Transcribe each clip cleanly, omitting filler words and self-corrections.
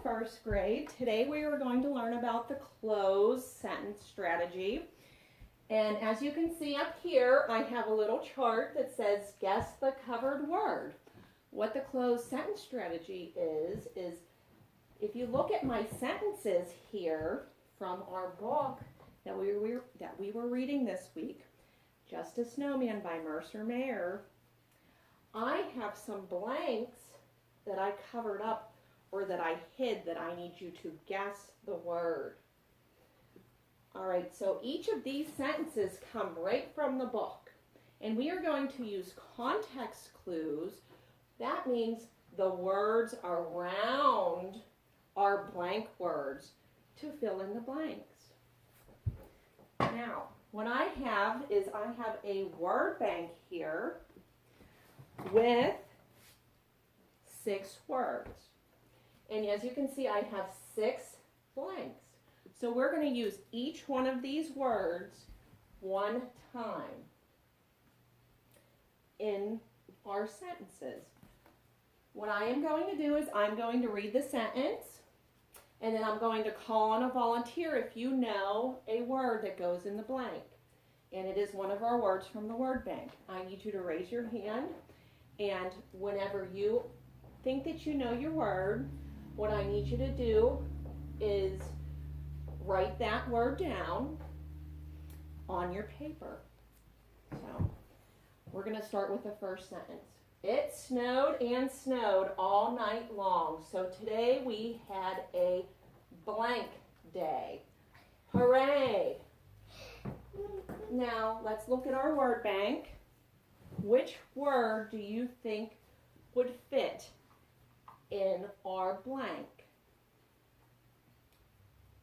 first grade. Today we are going to learn about the cloze sentence strategy. And as you can see up here, I have a little chart that says guess the covered word. What the cloze sentence strategy is if you look at my sentences here from our book that we were reading this week, Just a Snowman by Mercer Mayer, I have some blanks that I covered up or that I hid that I need you to guess the word. All right, so each of these sentences come right from the book. And we are going to use context clues. That means the words around our blank words to fill in the blanks. Now, what I have is I have a word bank here with 6 words. And as you can see, I have 6 blanks. So we're going to use each one of these words one time in our sentences. What I am going to do is I'm going to read the sentence, and then I'm going to call on a volunteer if you know a word that goes in the blank. And it is one of our words from the word bank. I need you to raise your hand, and whenever you think that you know your word, what I need you to do is write that word down on your paper. So we're going to start with the first sentence. It snowed and snowed all night long. So today we had a blank day. Hooray! Now let's look at our word bank. Which word do you think would fit in our blank?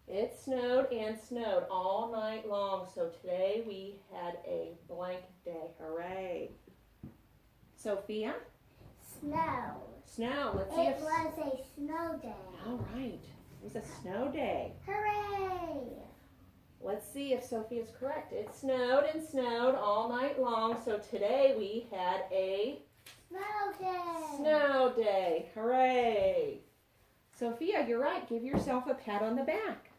It snowed and snowed all night long, so today we had a blank day. Hooray. Sophia? Snow. Snow. Let's see if... It was a snow day. All right. It was a snow day. Hooray! Let's see if Sophia's correct. It snowed and snowed all night long, so today we had a... Snow day. Snow day. Hooray. Sophia, you're right. Give yourself a pat on the back.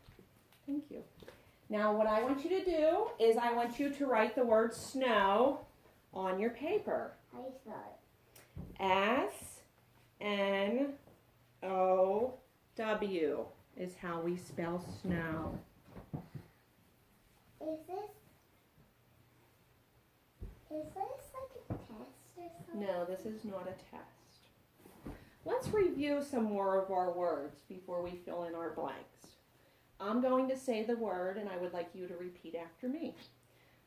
Thank you. Now what I want you to do is I want you to write the word snow on your paper. How do you spell S-N-O-W is how we spell snow. it? Is this like a test or something? No, this is not a test. Let's review some more of our words before we fill in our blanks. I'm going to say the word and I would like you to repeat after me.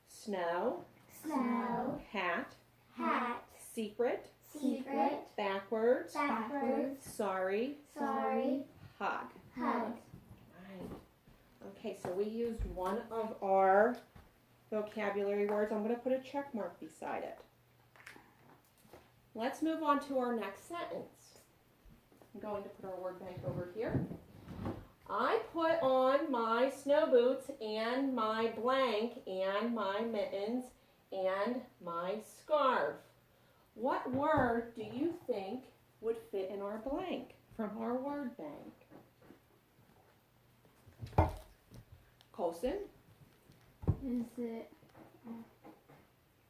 Snow. Snow. Hat. Hat. Secret. Secret. Backwards. Backwards. Sorry. Sorry. Hug. Hug. Right. Okay, so we used one of our vocabulary words. I'm going to put a check mark beside it. Let's move on to our next sentence. I'm going to put our word bank over here. I put on my snow boots and my blank and my mittens and my scarf. What word do you think would fit in our blank from our word bank? Colson? Is it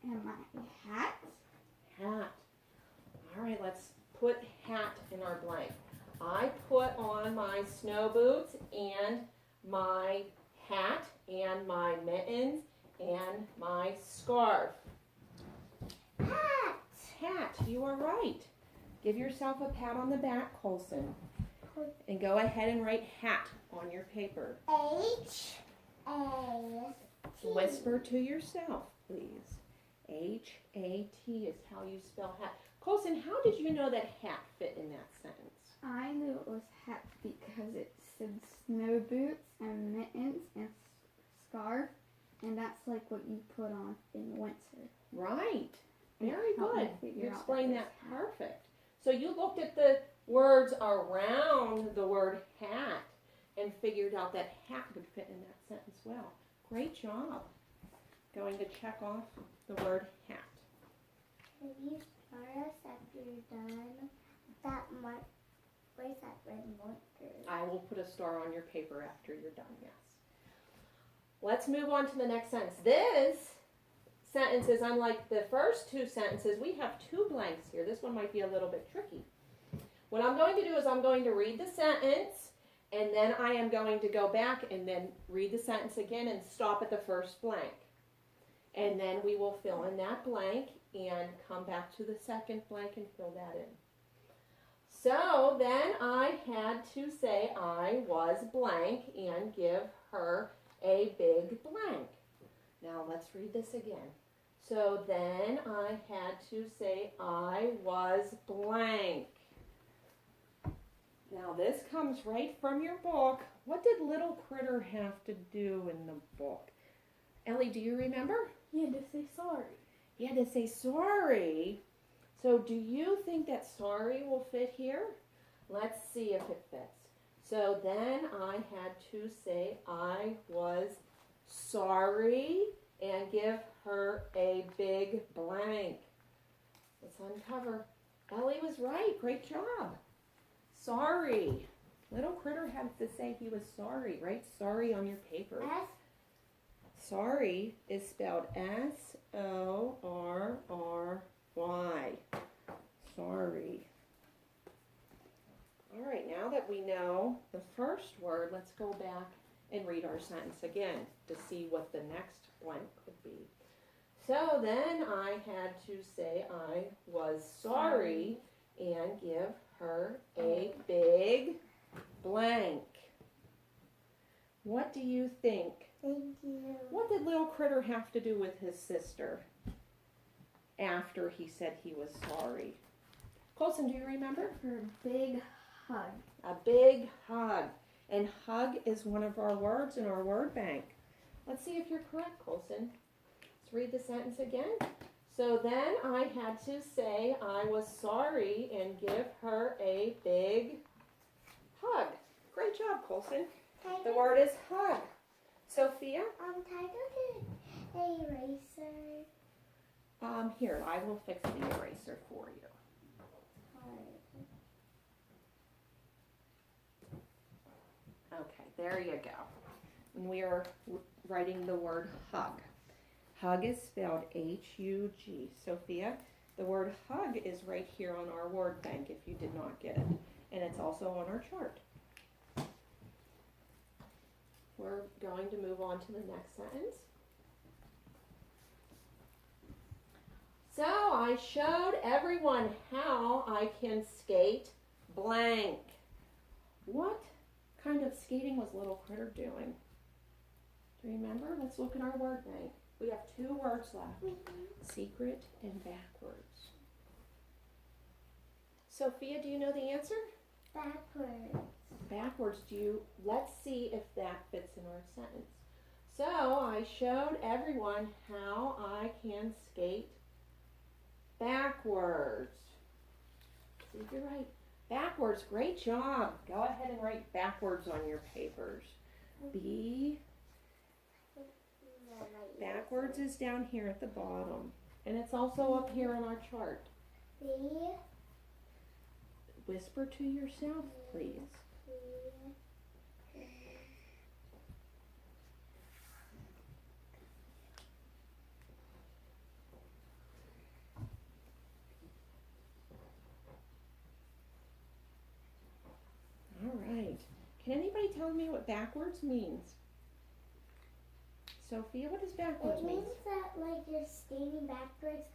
am I hat? Hat. All right, let's put hat in our blank. I put on my snow boots and my hat and my mittens and my scarf. Hat. Hat, you are right. Give yourself a pat on the back, Colson. And go ahead and write hat on your paper. H-A-T. Whisper to yourself, please. H-A-T is how you spell hat. Colson, how did you know that hat fit in that sentence? I knew it was hat because it said snow boots and mittens and scarf, and that's like what you put on in winter. Right. Very Help me good. figure You out explained that that perfect. So you looked at the words around the word hat and figured out that hat would fit in that sentence well. Great job. Going to check off the word hat. Can you start us after you're done? That mark. Where's that red mark? I will put a star on your paper after you're done, yes. Let's move on to the next sentence. This sentence is unlike the first two sentences. We have two blanks here. This one might be a little bit tricky. What I'm going to do is I'm going to read the sentence, and then I am going to go back and then read the sentence again and stop at the first blank. And then we will fill in that blank and come back to the second blank and fill that in. So then I had to say I was blank and give her a big blank. Now let's read this again. So then I had to say I was blank. Now this comes right from your book. What did little critter have to do in the book? Ellie, do you remember? You had to say sorry. You had to say sorry. So do you think that sorry will fit here? Let's see if it fits. So then I had to say I was sorry and give her a big blank. Let's uncover. Ellie was right. Great job. Sorry. Little critter had to say he was sorry. Write sorry on your paper. S. Sorry is spelled S-O-R-R-Y. Sorry. All right, now that we know the first word, let's go back and read our sentence again to see what the next blank could be. So then I had to say I was sorry and give her a big blank. What do you think? Thank you. What did little critter have to do with his sister after he said he was sorry? Colson, do you remember? For a big hug. A big hug. And hug is one of our words in our word bank. Let's see if you're correct, Colson. Let's read the sentence again. So then I had to say I was sorry and give her a big hug. Great job, Colson. The word is hug. Sophia? Can I go to the eraser? Here, I will fix the eraser for you. Okay, there you go. And we are writing the word hug. Hug is spelled H-U-G. Sophia, the word hug is right here on our word bank if you did not get it. And it's also on our chart. We're going to move on to the next sentence. So I showed everyone how I can skate blank. What kind of skating was little critter doing? Do you remember? Let's look at our word bank. We have two words left. Secret and backwards. Sophia, do you know the answer? Backwards. Backwards. Let's see if that fits in our sentence. So I showed everyone how I can skate backwards. See if you're right. Backwards. Great job. Go ahead and write backwards on your papers. Backwards is down here at the bottom. And it's also up here on our chart. B. Whisper to yourself, please. All right. Can anybody tell me what backwards means? Sophia, what does backwards It mean? means that like you're skating backwards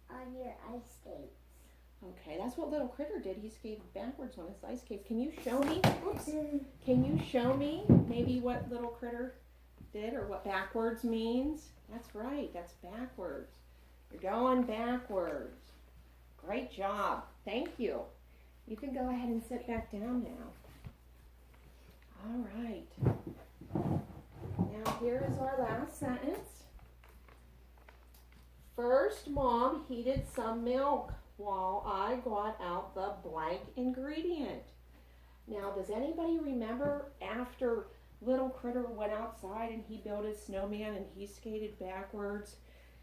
on your ice skates. Okay, that's what little critter did. He skated backwards on his ice skate. Can you show me? Oops. Can you show me maybe what little critter did or what backwards means? That's right. That's backwards. You're going backwards. Great job. Thank you. You can go ahead and sit back down now. All right. Now here is our last sentence. First, Mom heated some milk while I got out the blank ingredient. Now, does anybody remember after little critter went outside and he built his snowman and he skated backwards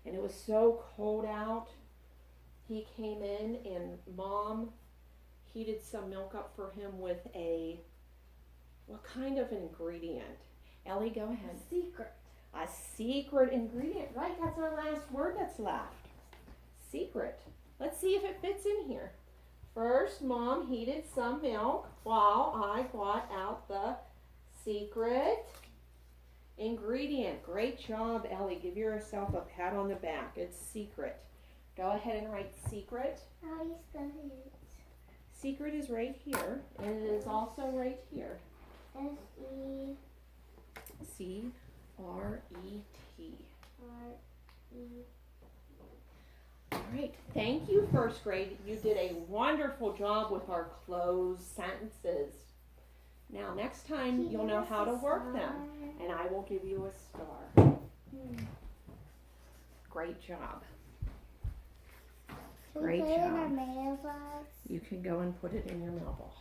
and it was so cold out? He came in and Mom heated some milk up for him with what kind of ingredient? Ellie, go ahead. Secret. A secret ingredient, right? That's our last word that's left. Secret. Let's see if it fits in here. First, Mom heated some milk while I brought out the secret ingredient. Great job, Ellie. Give yourself a pat on the back. It's secret. Go ahead and write secret. How do you spell it? Secret is right here, and it is also right here. S-E-R-E. C-R-E-T. All right. Thank you, first grade. You did a wonderful job with our closed sentences. Now, next time, you'll know how to work them, and I will give you a star. Great job. Can Great we put it in our job. mailbox? You can go and put it in your mailbox.